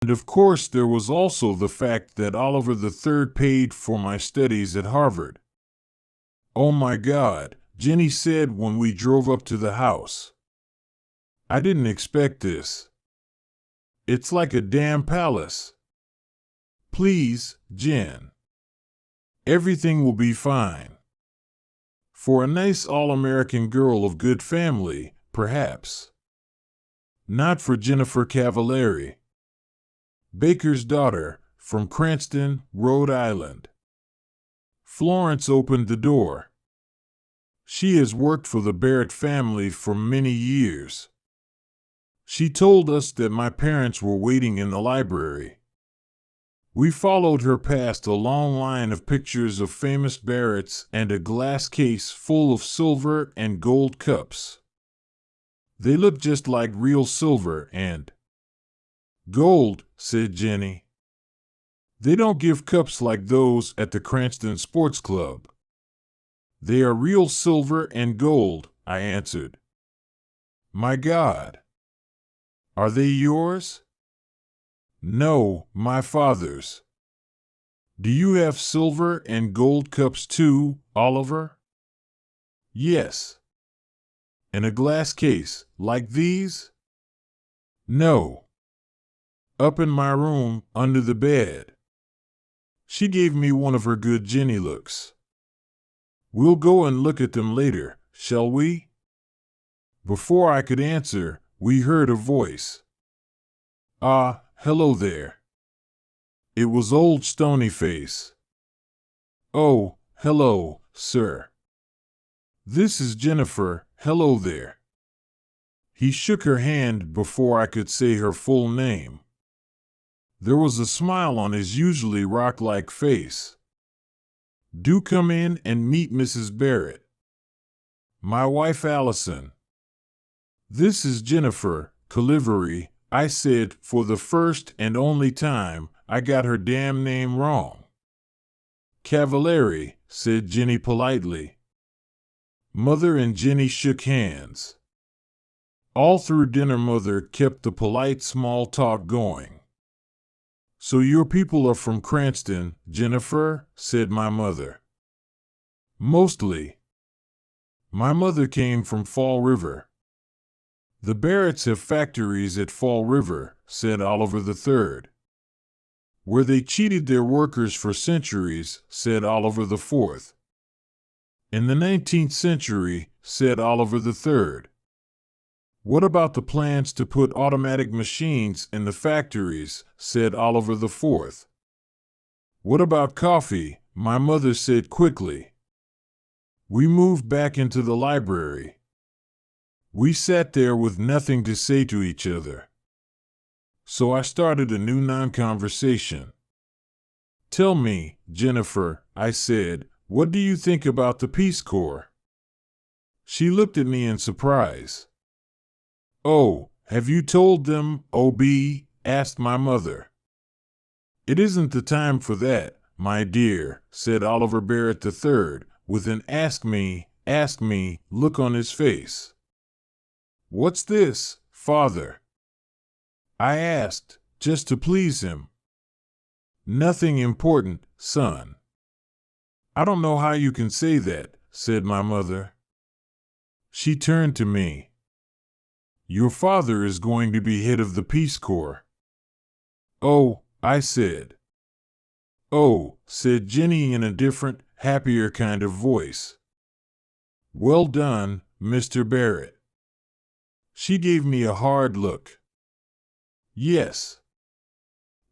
And of course, there was also the fact that Oliver III paid for my studies at Harvard. Oh my God, Jenny said when we drove up to the house. I didn't expect this. It's like a damn palace. Please, Jen. Everything will be fine. For a nice all-American girl of good family, perhaps. Not for Jennifer Cavallari, Baker's daughter, from Cranston, Rhode Island. Florence opened the door. She has worked for the Barrett family for many years. She told us that my parents were waiting in the library. We followed her past a long line of pictures of famous Barretts and a glass case full of silver and gold cups. They looked just like real silver and gold, said Jenny. They don't give cups like those at the Cranston Sports Club. They are real silver and gold, I answered. My God. Are they yours? No, my father's. Do you have silver and gold cups too, Oliver? Yes. In a glass case, like these? No. Up in my room, under the bed. She gave me one of her good Jenny looks. We'll go and look at them later, shall we? Before I could answer, we heard a voice. Ah, hello there. It was old Stonyface. Oh, hello, sir. This is Jennifer, hello there. He shook her hand before I could say her full name. There was a smile on his usually rock-like face. Do come in and meet Mrs. Barrett. My wife Allison. This is Jennifer Calivery, I said for the first and only time I got her damn name wrong. Cavallari, said Jenny politely. Mother and Jenny shook hands. All through dinner Mother kept the polite small talk going. So your people are from Cranston, Jennifer, said my mother. Mostly. My mother came from Fall River. The Barretts have factories at Fall River, said Oliver III. Where they cheated their workers for centuries, said Oliver IV. In the 19th century, said Oliver III. What about the plans to put automatic machines in the factories, said Oliver IV. What about coffee, my mother said quickly. We moved back into the library. We sat there with nothing to say to each other. So I started a new non-conversation. Tell me, Jennifer, I said, what do you think about the Peace Corps? She looked at me in surprise. Oh, have you told them, O.B.? asked my mother. It isn't the time for that, my dear, said Oliver Barrett III, with an ask me look on his face. What's this, father? I asked, just to please him. Nothing important, son. I don't know how you can say that, said my mother. She turned to me. Your father is going to be head of the Peace Corps. Oh, I said. Oh, said Jenny in a different, happier kind of voice. Well done, Mr. Barrett. She gave me a hard look. Yes.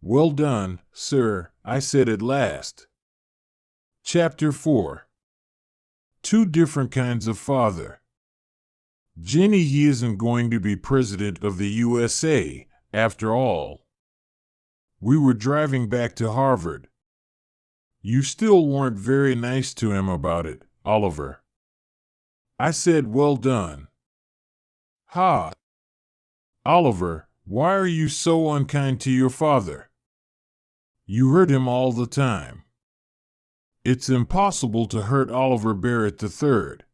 Well done, sir, I said at last. Chapter 4. Two different kinds of father. Jenny, he isn't going to be president of the USA, after all. We were driving back to Harvard. You still weren't very nice to him about it, Oliver. I said, well done. Ha! Oliver, why are you so unkind to your father? You hurt him all the time. It's impossible to hurt Oliver Barrett III.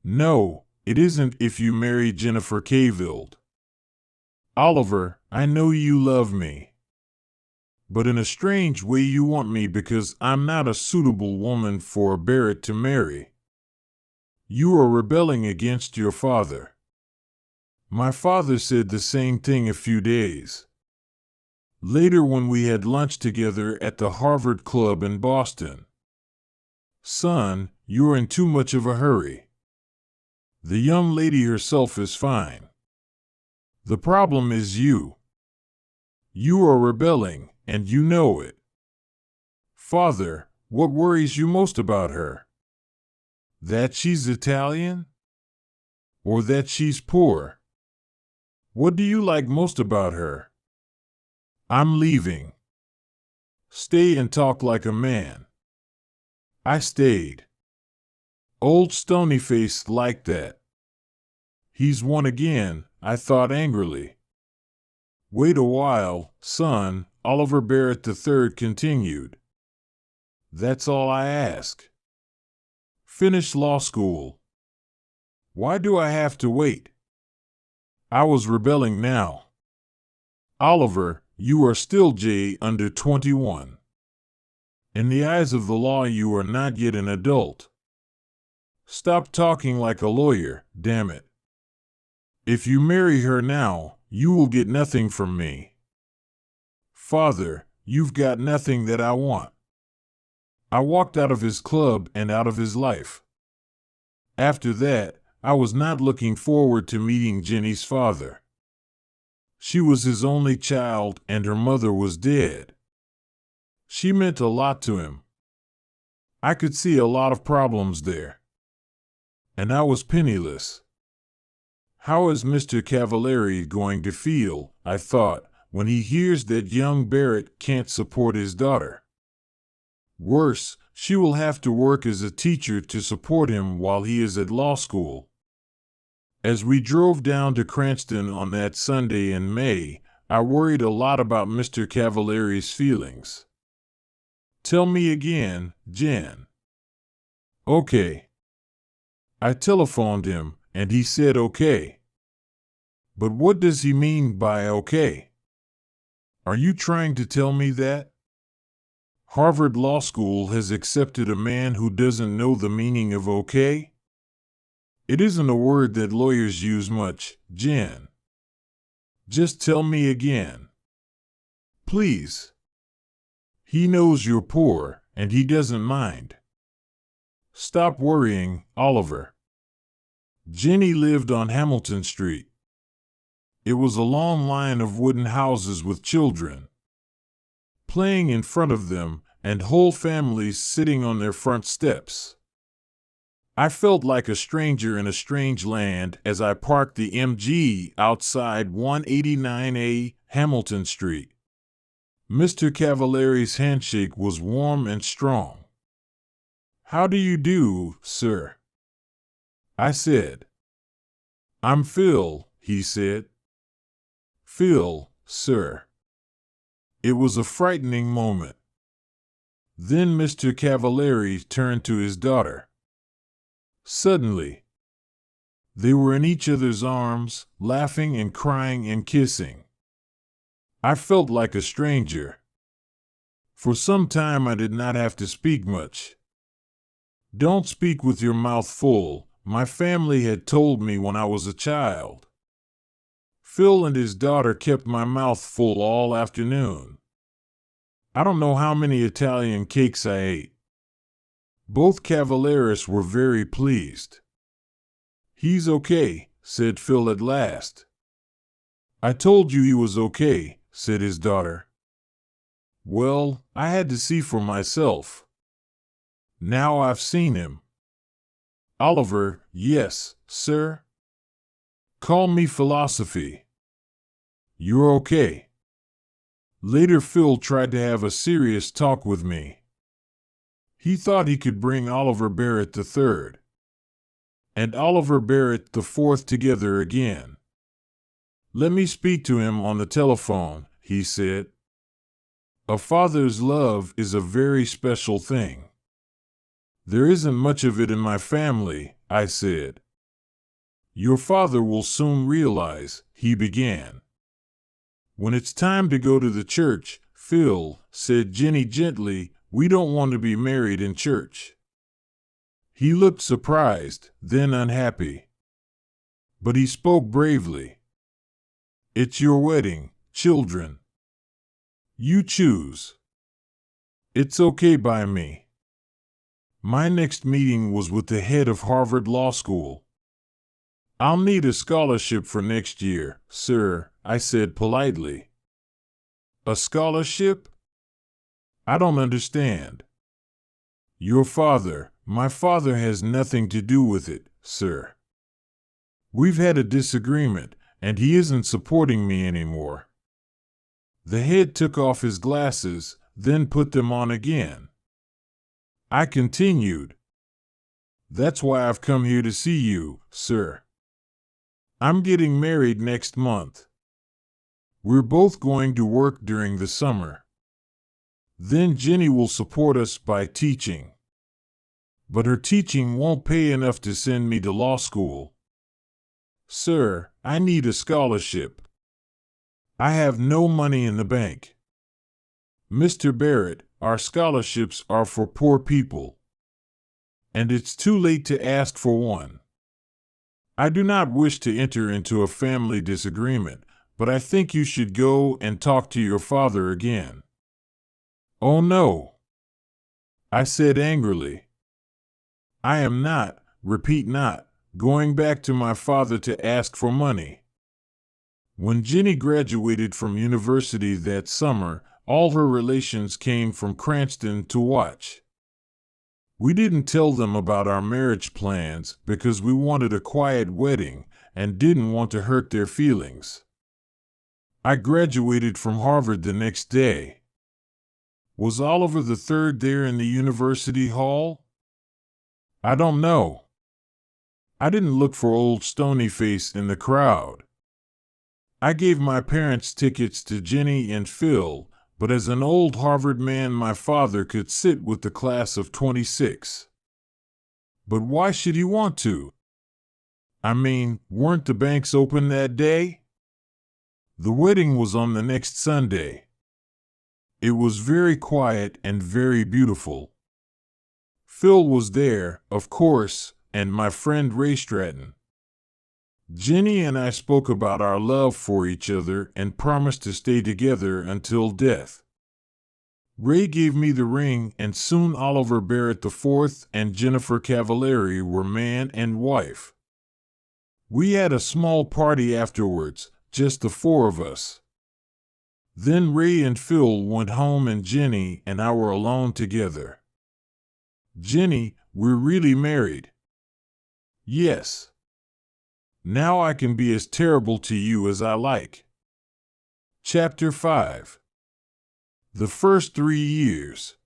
No, it isn't if you marry Jennifer Cavill. Oliver, I know you love me. But in a strange way you want me because I'm not a suitable woman for Barrett to marry. You are rebelling against your father. My father said the same thing a few days later when we had lunch together at the Harvard Club in Boston. Son, you're in too much of a hurry. The young lady herself is fine. The problem is you. You are rebelling, and you know it. Father, what worries you most about her? That she's Italian? Or that she's poor? What do you like most about her? I'm leaving. Stay and talk like a man. I stayed. Old Stonyface liked that. He's won again, I thought angrily. Wait a while, son, Oliver Barrett III continued. That's all I ask. Finish law school. Why do I have to wait? I was rebelling now. Oliver, you are still under 21. In the eyes of the law, you are not yet an adult. Stop talking like a lawyer, damn it. If you marry her now, you will get nothing from me. Father, you've got nothing that I want. I walked out of his club and out of his life. After that, I was not looking forward to meeting Jenny's father. She was his only child and her mother was dead. She meant a lot to him. I could see a lot of problems there. And I was penniless. How is Mr. Cavalieri going to feel, I thought, when he hears that young Barrett can't support his daughter? Worse, she will have to work as a teacher to support him while he is at law school. As we drove down to Cranston on that Sunday in May, I worried a lot about Mr. Cavalieri's feelings. Tell me again, Jen. Okay. I telephoned him, and he said okay. But what does he mean by okay? Are you trying to tell me that Harvard Law School has accepted a man who doesn't know the meaning of okay? It isn't a word that lawyers use much, Jen. Just tell me again. Please. He knows you're poor, and he doesn't mind. Stop worrying, Oliver. Jenny lived on Hamilton Street. It was a long line of wooden houses with children playing in front of them and whole families sitting on their front steps. I felt like a stranger in a strange land as I parked the MG outside 189A Hamilton Street. Mr. Cavalieri's handshake was warm and strong. How do you do, sir? I said. I'm Phil, he said. Phil, sir. It was a frightening moment. Then Mr. Cavalieri turned to his daughter. Suddenly, they were in each other's arms, laughing and crying and kissing. I felt like a stranger. For some time I did not have to speak much. Don't speak with your mouth full, my family had told me when I was a child. Phil and his daughter kept my mouth full all afternoon. I don't know how many Italian cakes I ate. Both Cavalieris were very pleased. He's okay, said Phil at last. I told you he was okay, said his daughter. Well, I had to see for myself. Now I've seen him. Oliver, yes, sir? Call me Philosophy. You're okay. Later Phil tried to have a serious talk with me. He thought he could bring Oliver Barrett III and Oliver Barrett IV together again. Let me speak to him on the telephone, he said. A father's love is a very special thing. There isn't much of it in my family, I said. Your father will soon realize, he began. When it's time to go to the church, Phil, said Jenny gently, we don't want to be married in church. He looked surprised, then unhappy. But he spoke bravely. It's your wedding, children. You choose. It's okay by me. My next meeting was with the head of Harvard Law School. I'll need a scholarship for next year, sir, I said politely. A scholarship? I don't understand. Your father, my father has nothing to do with it, sir. We've had a disagreement, and he isn't supporting me anymore. The head took off his glasses, then put them on again. I continued. That's why I've come here to see you, sir. I'm getting married next month. We're both going to work during the summer. Then Jenny will support us by teaching. But her teaching won't pay enough to send me to law school. Sir, I need a scholarship. I have no money in the bank. Mr. Barrett, our scholarships are for poor people. And it's too late to ask for one. I do not wish to enter into a family disagreement, but I think you should go and talk to your father again. Oh no, I said angrily. I am not, repeat not, going back to my father to ask for money. When Jenny graduated from university that summer, all her relations came from Cranston to watch. We didn't tell them about our marriage plans because we wanted a quiet wedding and didn't want to hurt their feelings. I graduated from Harvard the next day. Was Oliver III there in the university hall? I don't know. I didn't look for old Stonyface in the crowd. I gave my parents tickets to Jenny and Phil, but as an old Harvard man, my father could sit with the class of '26. But why should he want to? I mean, weren't the banks open that day? The wedding was on the next Sunday. It was very quiet and very beautiful. Phil was there, of course, and my friend Ray Stratton. Jenny and I spoke about our love for each other and promised to stay together until death. Ray gave me the ring, and soon Oliver Barrett IV and Jennifer Cavallari were man and wife. We had a small party afterwards, just the four of us. Then Ray and Phil went home and Jenny and I were alone together. Jenny, we're really married. Yes. Now I can be as terrible to you as I like. Chapter 5. The first 3 years.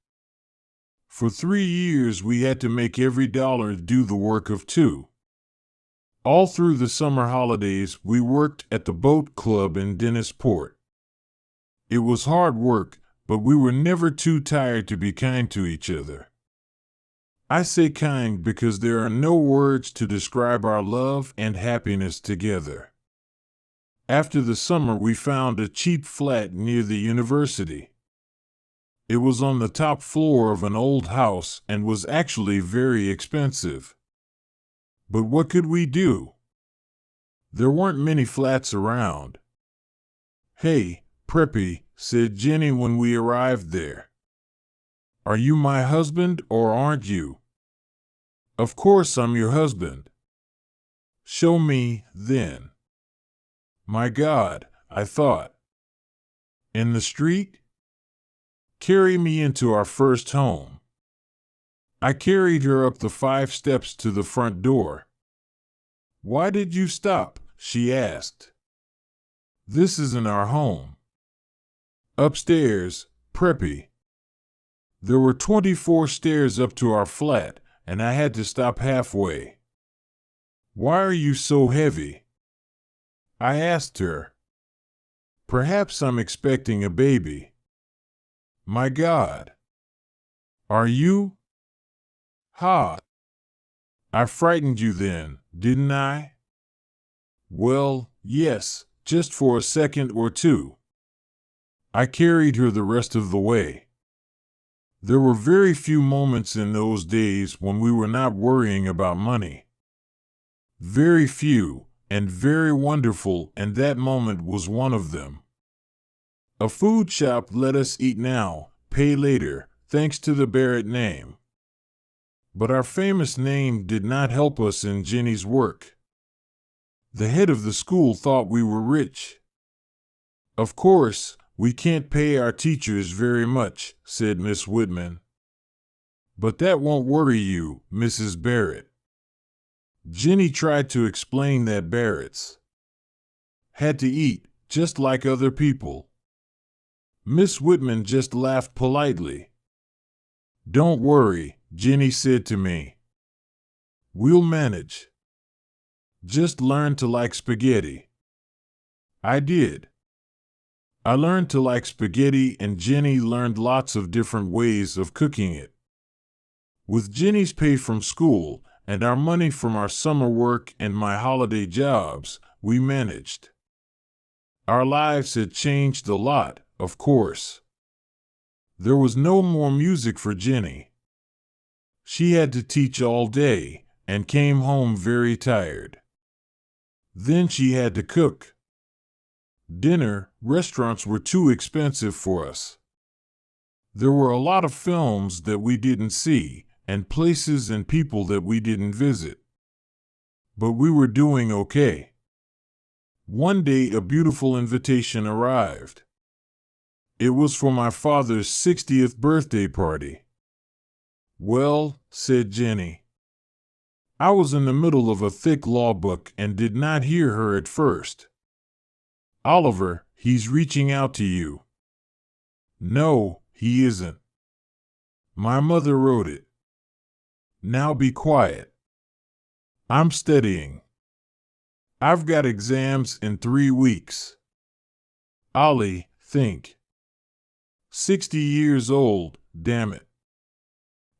For 3 years we had to make every dollar do the work of 2. All through the summer holidays we worked at the boat club in Dennisport. It was hard work, but we were never too tired to be kind to each other. I say kind because there are no words to describe our love and happiness together. After the summer, we found a cheap flat near the university. It was on the top floor of an old house and was actually very expensive. But what could we do? There weren't many flats around. Hey, Preppy, said Jenny when we arrived there. Are you my husband or aren't you? Of course I'm your husband. Show me, then. My God, I thought. In the street? Carry me into our first home. I carried her up the 5 steps to the front door. Why did you stop? She asked. This isn't our home. Upstairs, Preppy. There were 24 stairs up to our flat, and I had to stop halfway. Why are you so heavy? I asked her. Perhaps I'm expecting a baby. My God. Are you? Ha! I frightened you then, didn't I? Well, yes, just for a second or two. I carried her the rest of the way. There were very few moments in those days when we were not worrying about money. Very few, and very wonderful, and that moment was one of them. A food shop let us eat now, pay later, thanks to the Barrett name. But our famous name did not help us in Jenny's work. The head of the school thought we were rich. Of course, we can't pay our teachers very much, said Miss Whitman. But that won't worry you, Mrs. Barrett. Jenny tried to explain that Barretts had to eat, just like other people. Miss Whitman just laughed politely. Don't worry, Jenny said to me. We'll manage. Just learn to like spaghetti. I did. I learned to like spaghetti, and Jenny learned lots of different ways of cooking it. With Jenny's pay from school, and our money from our summer work and my holiday jobs, we managed. Our lives had changed a lot, of course. There was no more music for Jenny. She had to teach all day, and came home very tired. Then she had to cook. Dinner, restaurants were too expensive for us. There were a lot of films that we didn't see, and places and people that we didn't visit. But we were doing okay. One day a beautiful invitation arrived. It was for my father's 60th birthday party. Well, said Jenny. I was in the middle of a thick law book and did not hear her at first. Oliver, he's reaching out to you. No, he isn't. My mother wrote it. Now be quiet. I'm studying. I've got exams in 3 weeks. Ollie, think. 60 years old, damn it.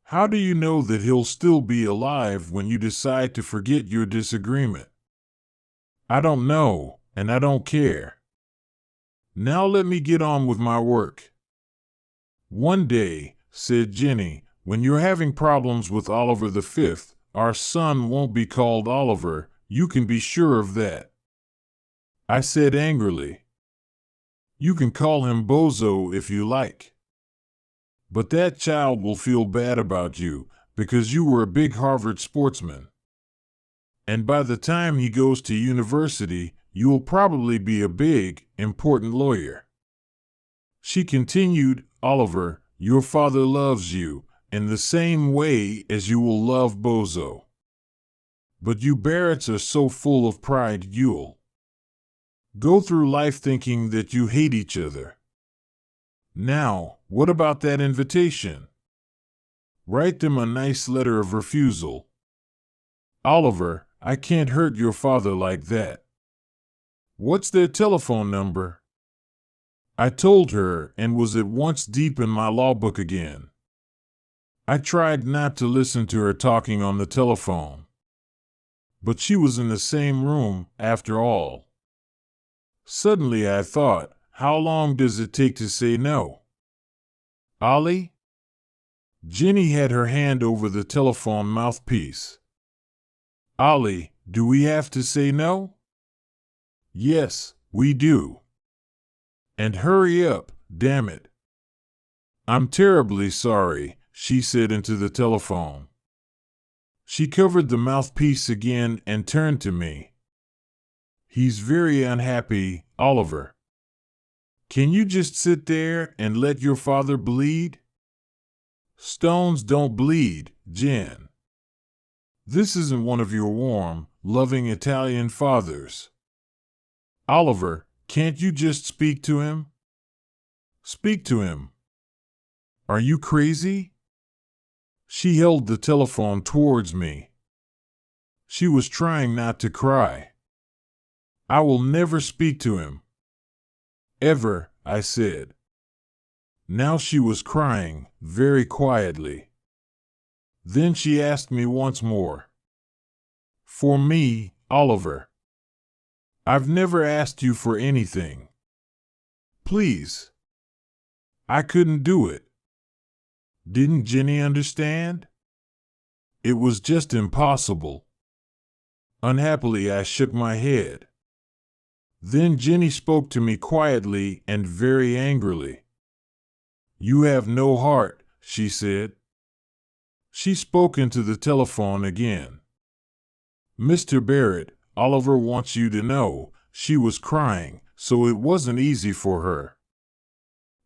How do you know that he'll still be alive when you decide to forget your disagreement? I don't know, and I don't care. Now let me get on with my work. One day, said Jenny, when you're having problems with Oliver V, our son won't be called Oliver, you can be sure of that. I said angrily. You can call him Bozo if you like. But that child will feel bad about you, because you were a big Harvard sportsman. And by the time he goes to university, you will probably be a big, important lawyer. She continued, Oliver, your father loves you, in the same way as you will love Bozo. But you Barretts are so full of pride you'll go through life thinking that you hate each other. Now, what about that invitation? Write them a nice letter of refusal. Oliver, I can't hurt your father like that. What's their telephone number? I told her and was at once deep in my law book again. I tried not to listen to her talking on the telephone. But she was in the same room, after all. Suddenly I thought, how long does it take to say no? Ollie? Jenny had her hand over the telephone mouthpiece. Ollie, do we have to say no? Yes, we do. And hurry up, damn it. I'm terribly sorry, she said into the telephone. She covered the mouthpiece again and turned to me. He's very unhappy, Oliver. Can you just sit there and let your father bleed? Stones don't bleed, Jen. This isn't one of your warm, loving Italian fathers. Oliver, can't you just speak to him? Speak to him. Are you crazy? She held the telephone towards me. She was trying not to cry. I will never speak to him. Ever, I said. Now she was crying, very quietly. Then she asked me once more. For me, Oliver. I've never asked you for anything. Please. I couldn't do it. Didn't Jenny understand? It was just impossible. Unhappily, I shook my head. Then Jenny spoke to me quietly and very angrily. "You have no heart," she said. She spoke into the telephone again. "Mr. Barrett, Oliver wants you to know," she was crying, so it wasn't easy for her.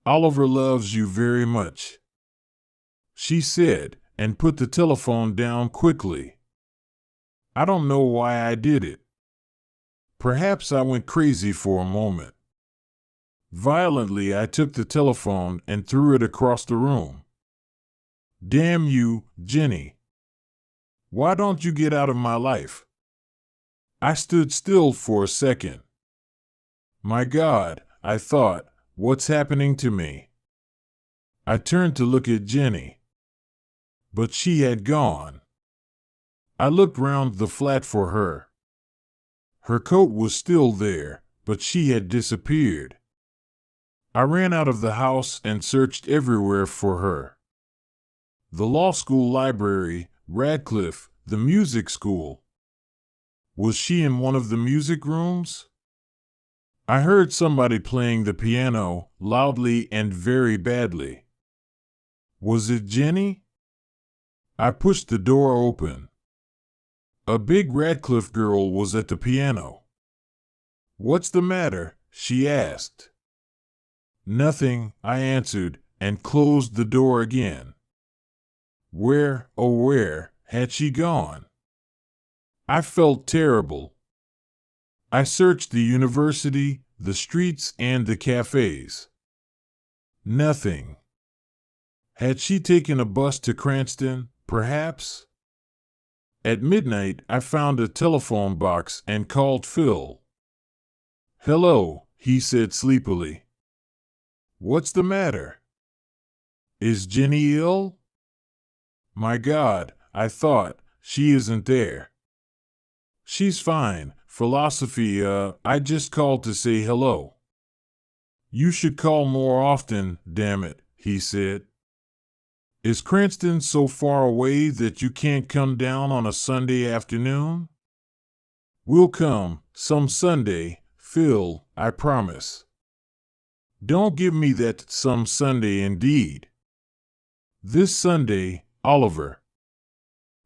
"Oliver loves you very much," she said, and put the telephone down quickly. I don't know why I did it. Perhaps I went crazy for a moment. Violently, I took the telephone and threw it across the room. "Damn you, Jenny. Why don't you get out of my life?" I stood still for a second. My God, I thought, what's happening to me? I turned to look at Jenny. But she had gone. I looked round the flat for her. Her coat was still there, but she had disappeared. I ran out of the house and searched everywhere for her. The law school library, Radcliffe, the music school. Was she in one of the music rooms? I heard somebody playing the piano, loudly and very badly. Was it Jenny? I pushed the door open. A big Radcliffe girl was at the piano. "What's the matter?" she asked. "Nothing," I answered, and closed the door again. Where, oh where, had she gone? I felt terrible. I searched the university, the streets, and the cafes. Nothing. Had she taken a bus to Cranston, perhaps? At midnight, I found a telephone box and called Phil. "Hello," he said sleepily. "What's the matter? Is Jenny ill?" My God, I thought, she isn't there. "She's fine, philosophy, I just called to say hello." "You should call more often, damn it," he said. "Is Cranston so far away that you can't come down on a Sunday afternoon?" "We'll come, some Sunday, Phil, I promise." "Don't give me that some Sunday indeed." "This Sunday, Oliver."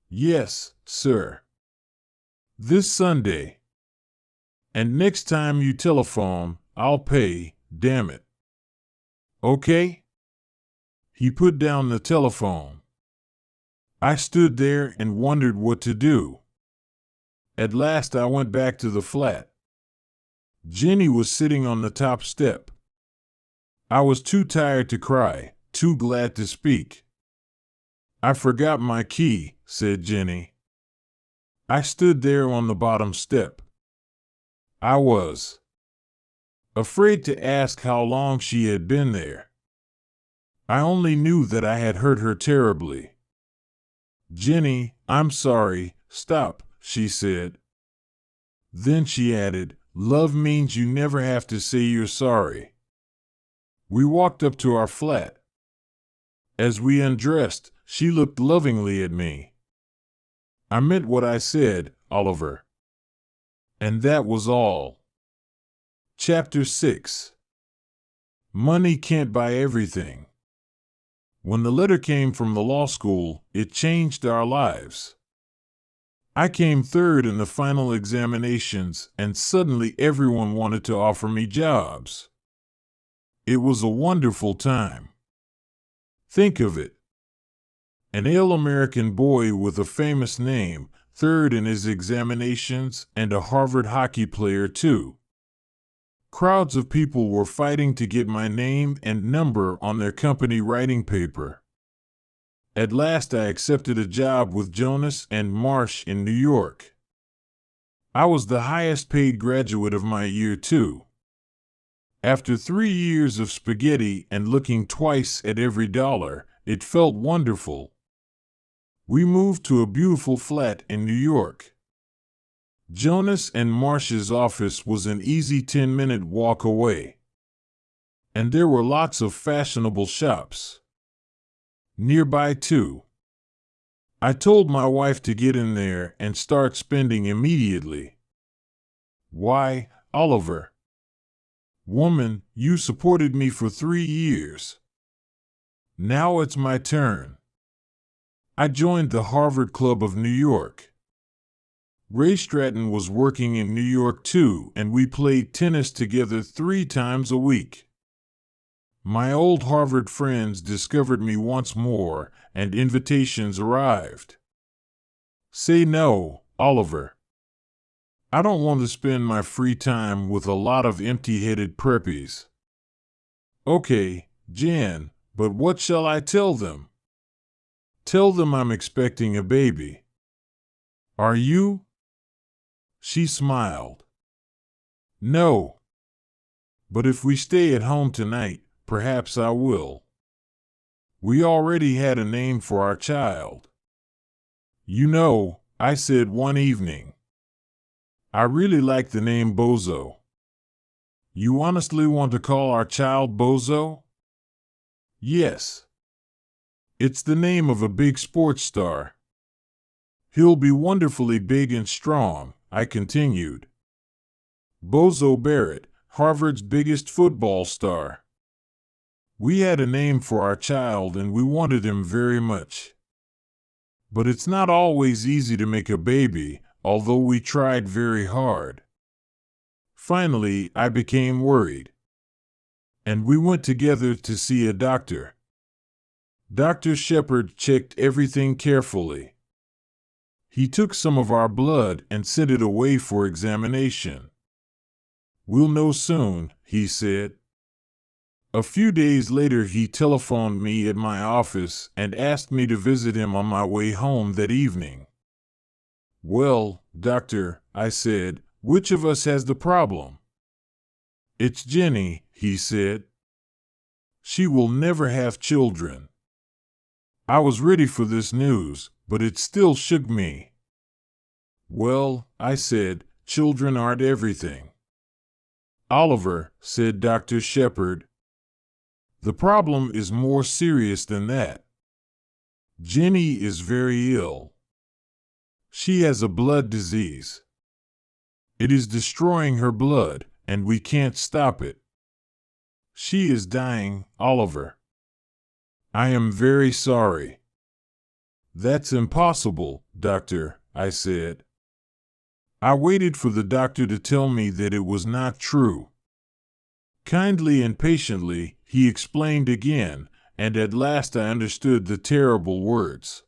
"Yes, sir. This Sunday. And next time you telephone, I'll pay, damn it. Okay?" He put down the telephone. I stood there and wondered what to do. At last I went back to the flat. Jenny was sitting on the top step. I was too tired to cry, too glad to speak. "I forgot my key," said Jenny. I stood there on the bottom step. I was afraid to ask how long she had been there. I only knew that I had hurt her terribly. "Jenny, I'm sorry, stop," she said. Then she added, "Love means you never have to say you're sorry." We walked up to our flat. As we undressed, she looked lovingly at me. "I meant what I said, Oliver." And that was all. Chapter 6. Money can't buy everything. When the letter came from the law school, it changed our lives. I came third in the final examinations, and suddenly everyone wanted to offer me jobs. It was a wonderful time. Think of it. An All-American boy with a famous name, third in his examinations, and a Harvard hockey player too. Crowds of people were fighting to get my name and number on their company writing paper. At last I accepted a job with Jonas and Marsh in New York. I was the highest paid graduate of my year too. After 3 years of spaghetti and looking twice at every dollar, it felt wonderful. We moved to a beautiful flat in New York. Jonas and Marsh's office was an easy 10-minute walk away. And there were lots of fashionable shops nearby, too. I told my wife to get in there and start spending immediately. Why, Oliver, woman, you supported me for 3 years. Now it's my turn. I joined the Harvard Club of New York. Ray Stratton was working in New York too, and we played tennis together 3 times a week. My old Harvard friends discovered me once more, and invitations arrived. Say no, Oliver. I don't want to spend my free time with a lot of empty-headed preppies. Okay, Jan, but what shall I tell them? Tell them I'm expecting a baby. Are you? She smiled. No. But if we stay at home tonight, perhaps I will. We already had a name for our child. You know, I said one evening, I really like the name Bozo. You honestly want to call our child Bozo? Yes. It's the name of a big sports star. He'll be wonderfully big and strong, I continued. Bozo Barrett, Harvard's biggest football star. We had a name for our child and we wanted him very much. But it's not always easy to make a baby, although we tried very hard. Finally, I became worried. And we went together to see a doctor. Dr. Shepard checked everything carefully. He took some of our blood and sent it away for examination. We'll know soon, he said. A few days later he telephoned me at my office and asked me to visit him on my way home that evening. Well, doctor, I said, which of us has the problem? It's Jenny, he said. She will never have children. I was ready for this news, but it still shook me. Well, I said, children aren't everything. Oliver, said Dr. Shepard, the problem is more serious than that. Jenny is very ill. She has a blood disease. It is destroying her blood, and we can't stop it. She is dying, Oliver. I am very sorry. That's impossible, doctor, I said. I waited for the doctor to tell me that it was not true. Kindly and patiently, he explained again, and at last I understood the terrible words.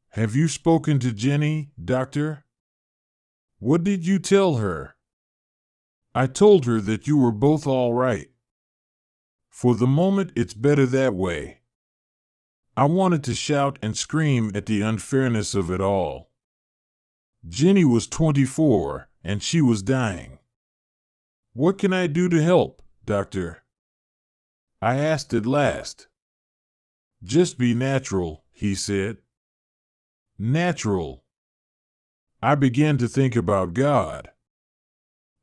Have you spoken to Jenny, doctor? What did you tell her? I told her that you were both all right. For the moment, it's better that way. I wanted to shout and scream at the unfairness of it all. Jenny was 24, and she was dying. What can I do to help, doctor? I asked at last. Just be natural, he said. Natural. I began to think about God.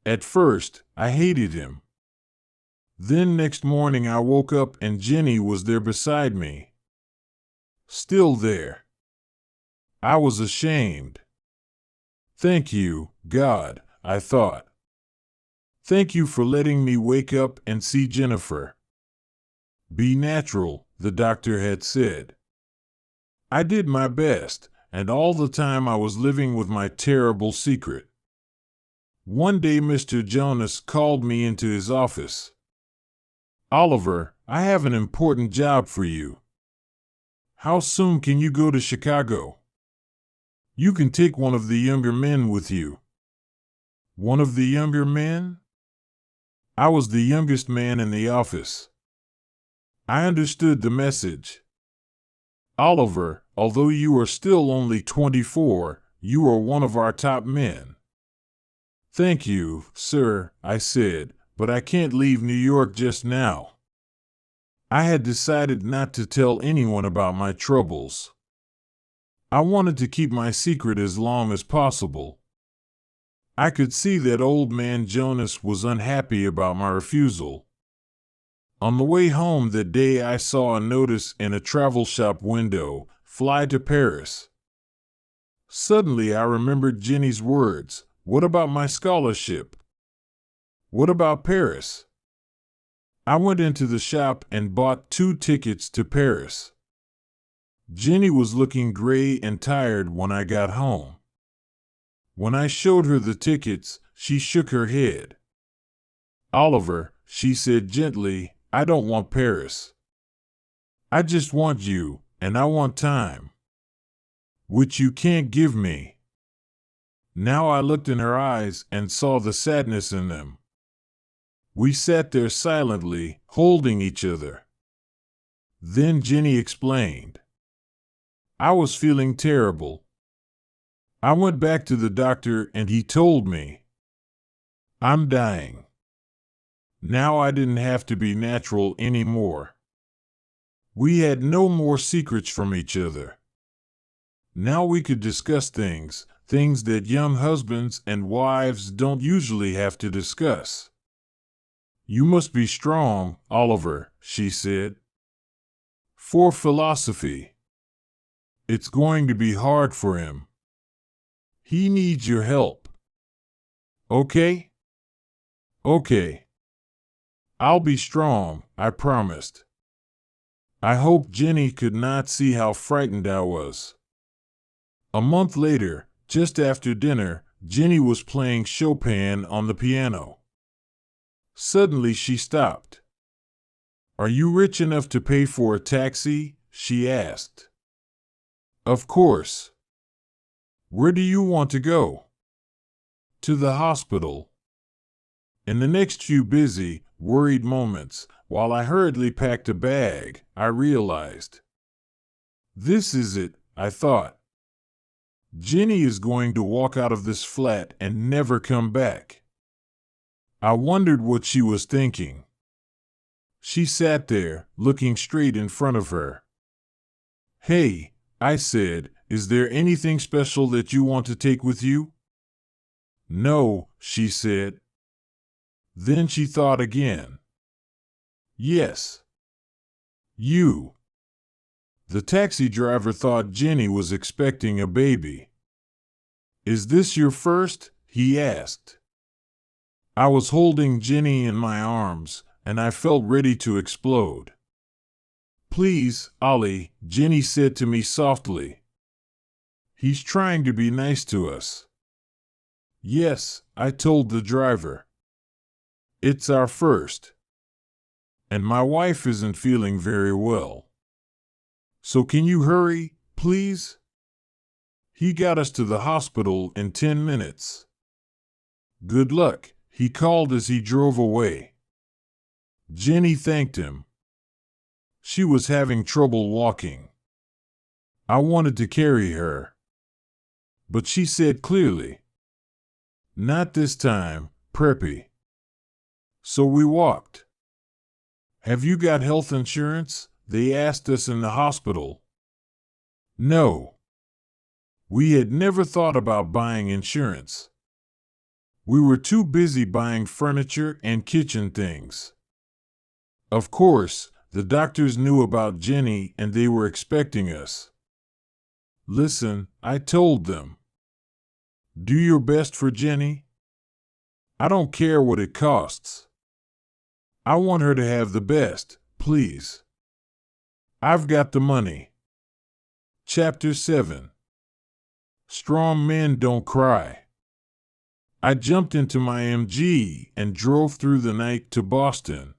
At first, I hated him. Then next morning I woke up and Jenny was there beside me. Still there. I was ashamed. Thank you, God, I thought. Thank you for letting me wake up and see Jennifer. Be natural, the doctor had said. I did my best, and all the time I was living with my terrible secret. One day Mr. Jonas called me into his office. Oliver, I have an important job for you. How soon can you go to Chicago? You can take one of the younger men with you. One of the younger men? I was the youngest man in the office. I understood the message. Oliver, although you are still only 24, you are one of our top men. Thank you, sir, I said, but I can't leave New York just now. I had decided not to tell anyone about my troubles. I wanted to keep my secret as long as possible. I could see that old man Jonas was unhappy about my refusal. On the way home that day, I saw a notice in a travel shop window, "Fly to Paris." Suddenly, I remembered Jenny's words. What about my scholarship? What about Paris? I went into the shop and bought 2 tickets to Paris. Jenny was looking gray and tired when I got home. When I showed her the tickets, she shook her head. "Oliver," she said gently, "I don't want Paris. I just want you, and I want time, which you can't give me." Now I looked in her eyes and saw the sadness in them. We sat there silently, holding each other. Then Jenny explained. "I was feeling terrible. I went back to the doctor and he told me I'm dying. Now I didn't have to be natural anymore. We had no more secrets from each other. Now we could discuss things that young husbands and wives don't usually have to discuss." "You must be strong, Oliver," she said. "For philosophy. It's going to be hard for him. He needs your help. Okay? Okay. I'll be strong," I promised. I hoped Jenny could not see how frightened I was. A month later, just after dinner, Jenny was playing Chopin on the piano. Suddenly she stopped. "Are you rich enough to pay for a taxi?" she asked. "Of course." "Where do you want to go?" "To the hospital." In the next few busy, worried moments, while I hurriedly packed a bag, I realized. This is it, I thought. Jenny is going to walk out of this flat and never come back. I wondered what she was thinking. She sat there, looking straight in front of her. "Hey," I said, "is there anything special that you want to take with you?" "No," she said. Then she thought again. "Yes. You." The taxi driver thought Jenny was expecting a baby. "Is this your first?" he asked. I was holding Jenny in my arms, and I felt ready to explode. "Please, Ollie," Jenny said to me softly. "He's trying to be nice to us." "Yes," I told the driver. "It's our first. And my wife isn't feeling very well. So can you hurry, please?" He got us to the hospital in 10 minutes. "Good luck," he called as he drove away. Jenny thanked him. She was having trouble walking. I wanted to carry her. But she said clearly, "Not this time, Preppy." So we walked. "Have you got health insurance?" they asked us in the hospital. No. We had never thought about buying insurance. We were too busy buying furniture and kitchen things. Of course, the doctors knew about Jenny and they were expecting us. "Listen," I told them. "Do your best for Jenny. I don't care what it costs. I want her to have the best, please. I've got the money." Chapter 7. Strong Men Don't Cry. I jumped into my MG and drove through the night to Boston.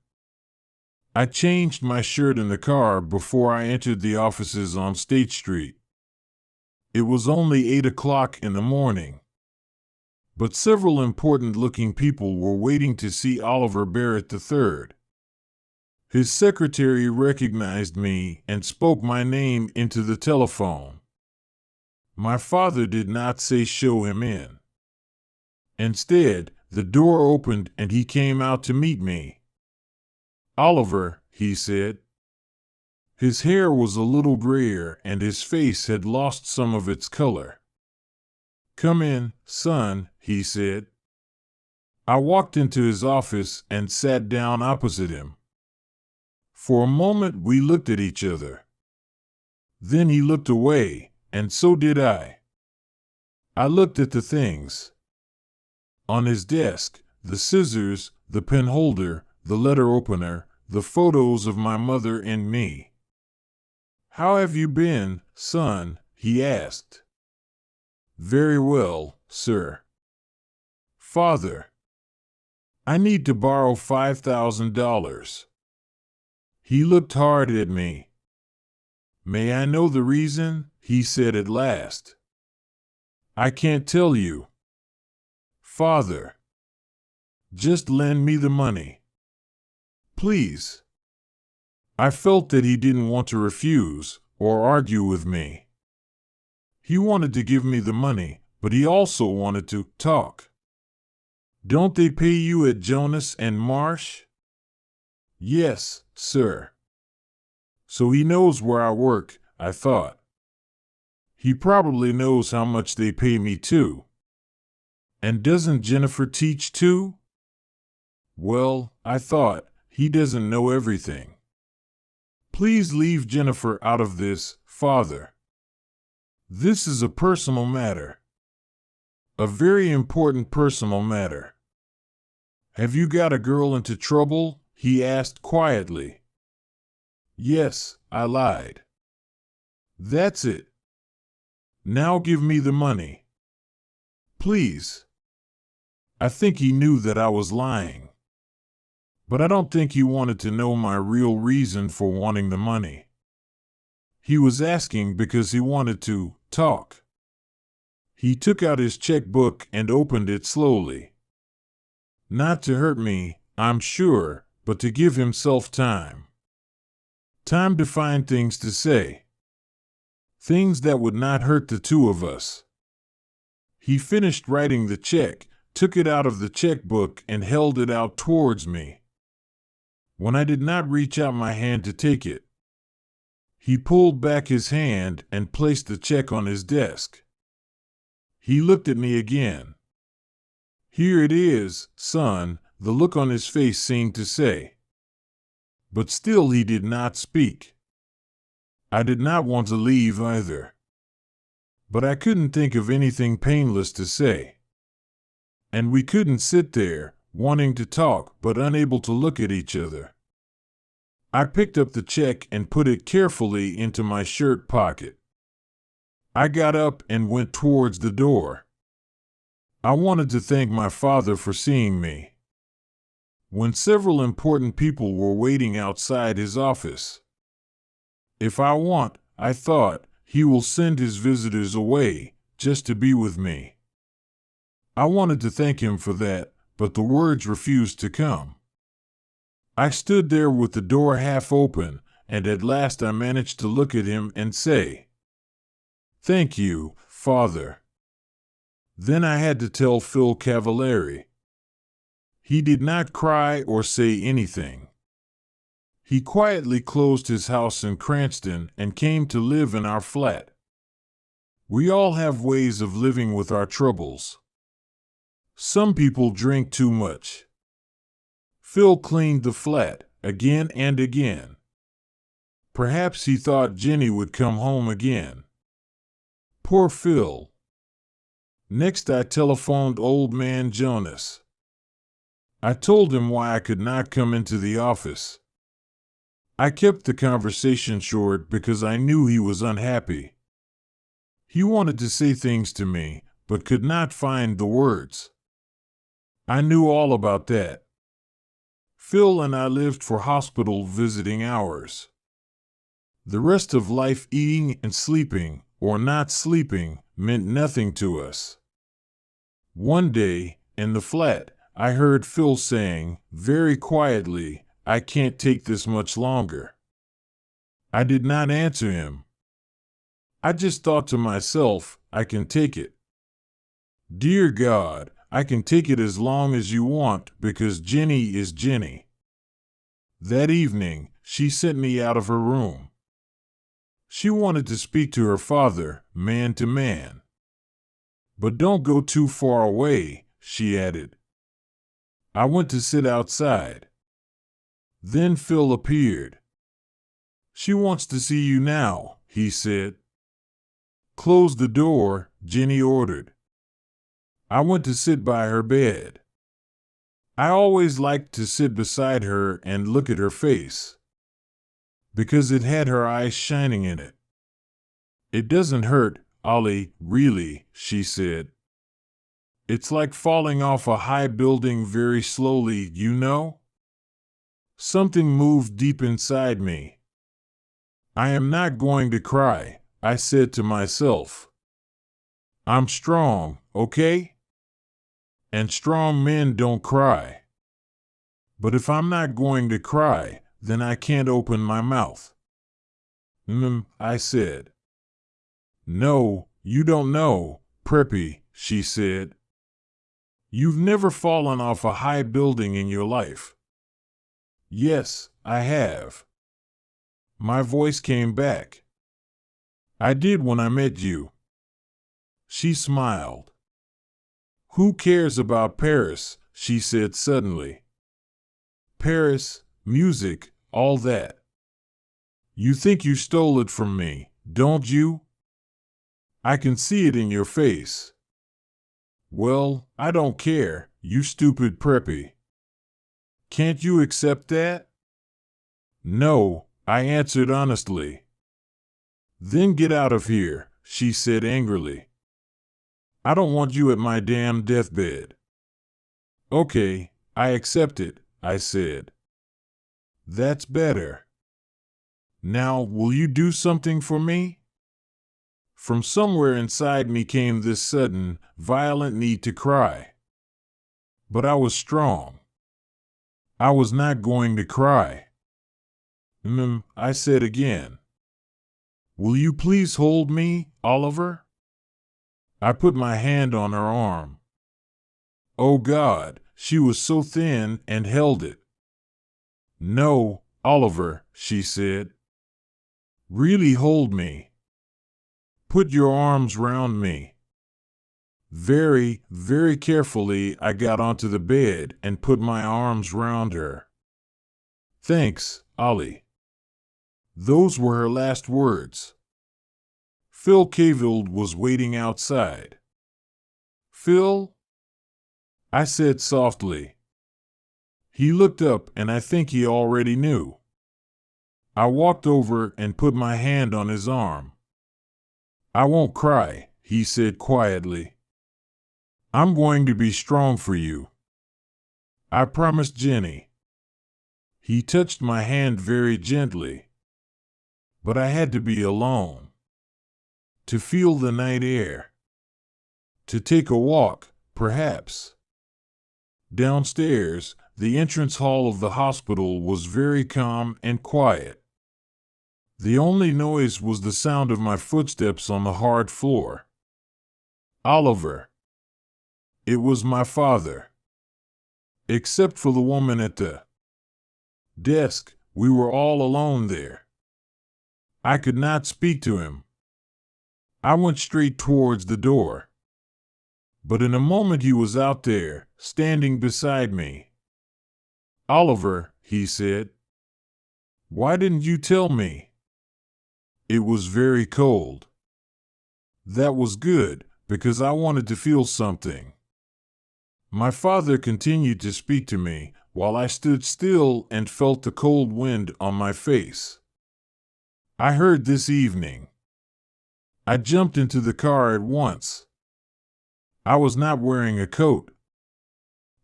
I changed my shirt in the car before I entered the offices on State Street. It was only 8 o'clock in the morning. But several important-looking people were waiting to see Oliver Barrett III. His secretary recognized me and spoke my name into the telephone. My father did not say show him in. Instead, the door opened and he came out to meet me. "Oliver," he said. His hair was a little grayer and his face had lost some of its color. "Come in, son," he said. I walked into his office and sat down opposite him. For a moment we looked at each other. Then he looked away, and so did I. I looked at the things on his desk, the scissors, the pen holder, the letter opener, the photos of my mother and me. "How have you been, son?" he asked. "Very well, sir." "Father, I need to borrow $5,000. He looked hard at me. "May I know the reason?" he said at last. "I can't tell you." "Father, just lend me the money, please." I felt that he didn't want to refuse or argue with me. He wanted to give me the money, but he also wanted to talk. "Don't they pay you at Jonas and Marsh?" "Yes, sir." So he knows where I work, I thought. He probably knows how much they pay me too. And doesn't Jennifer teach too? Well, I thought, he doesn't know everything. Please leave Jennifer out of this, Father. This is a personal matter. A very important personal matter. "Have you got a girl into trouble?" he asked quietly. "Yes," I lied. "That's it. Now give me the money, please." I think he knew that I was lying. But I don't think he wanted to know my real reason for wanting the money. He was asking because he wanted to talk. He took out his checkbook and opened it slowly. Not to hurt me, I'm sure, but to give himself time. Time to find things to say. Things that would not hurt the two of us. He finished writing the check, took it out of the checkbook, and held it out towards me. When I did not reach out my hand to take it, he pulled back his hand and placed the check on his desk. He looked at me again. "Here it is, son," the look on his face seemed to say. But still he did not speak. I did not want to leave either. But I couldn't think of anything painless to say. And we couldn't sit there, wanting to talk but unable to look at each other. I picked up the check and put it carefully into my shirt pocket. I got up and went towards the door. I wanted to thank my father for seeing me. When several important people were waiting outside his office. If I want, I thought, he will send his visitors away, just to be with me. I wanted to thank him for that, but the words refused to come. I stood there with the door half open, and at last I managed to look at him and say, "Thank you, Father." Then I had to tell Phil Cavallari. He did not cry or say anything. He quietly closed his house in Cranston and came to live in our flat. We all have ways of living with our troubles. Some people drink too much. Phil cleaned the flat, again and again. Perhaps he thought Jenny would come home again. Poor Phil. Next I telephoned old man Jonas. I told him why I could not come into the office. I kept the conversation short because I knew he was unhappy. He wanted to say things to me, but could not find the words. I knew all about that. Phil and I lived for hospital visiting hours. The rest of life, eating and sleeping, or not sleeping, meant nothing to us. One day, in the flat, I heard Phil saying, very quietly, "I can't take this much longer." I did not answer him. I just thought to myself, I can take it. Dear God, I can take it as long as you want because Jenny is Jenny. That evening, she sent me out of her room. She wanted to speak to her father, man to man. "But don't go too far away," she added. I went to sit outside. Then Phil appeared. She wants to see you now, he said. Close the door, Jenny ordered. I went to sit by her bed. I always liked to sit beside her and look at her face, because it had her eyes shining in it. It doesn't hurt, Ollie, really, she said. It's like falling off a high building very slowly, you know? Something moved deep inside me. I am not going to cry, I said to myself. I'm strong, okay? And strong men don't cry. But if I'm not going to cry, then I can't open my mouth. I said. No, you don't know, Preppy, she said. You've never fallen off a high building in your life. Yes, I have. My voice came back. I did when I met you. She smiled. Who cares about Paris? She said suddenly. Paris, music, all that. You think you stole it from me, don't you? I can see it in your face. Well, I don't care, you stupid Preppy. Can't you accept that? No, I answered honestly. Then get out of here, she said angrily. I don't want you at my damn deathbed. Okay, I accept it, I said. That's better. Now, will you do something for me? From somewhere inside me came this sudden, violent need to cry. But I was strong. I was not going to cry. I said again. Will you please hold me, Oliver? I put my hand on her arm. Oh God, she was so thin and held it. No, Oliver, she said. Really hold me. Put your arms round me. Very, very carefully I got onto the bed and put my arms round her. Thanks, Ollie. Those were her last words. Phil Cavill was waiting outside. Phil? I said softly. He looked up and I think he already knew. I walked over and put my hand on his arm. I won't cry, he said quietly. I'm going to be strong for you. I promised Jenny. He touched my hand very gently. But I had to be alone. To feel the night air. To take a walk, perhaps. Downstairs, the entrance hall of the hospital was very calm and quiet. The only noise was the sound of my footsteps on the hard floor. Oliver. It was my father. Except for the woman at the desk, we were all alone there. I could not speak to him. I went straight towards the door. But in a moment he was out there, standing beside me. Oliver, he said. Why didn't you tell me? It was very cold. That was good, because I wanted to feel something. My father continued to speak to me, while I stood still and felt the cold wind on my face. I heard this evening. I jumped into the car at once. I was not wearing a coat.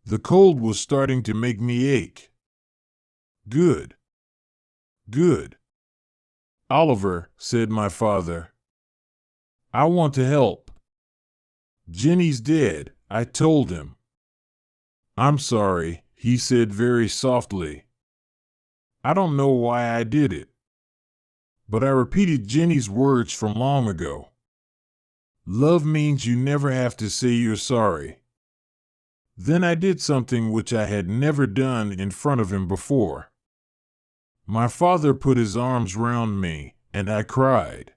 The cold was starting to make me ache. Good. Good. Oliver, said my father. I want to help. Jenny's dead, I told him. I'm sorry, he said very softly. I don't know why I did it. But I repeated Jenny's words from long ago. Love means you never have to say you're sorry. Then I did something which I had never done in front of him before. My father put his arms round me, and I cried.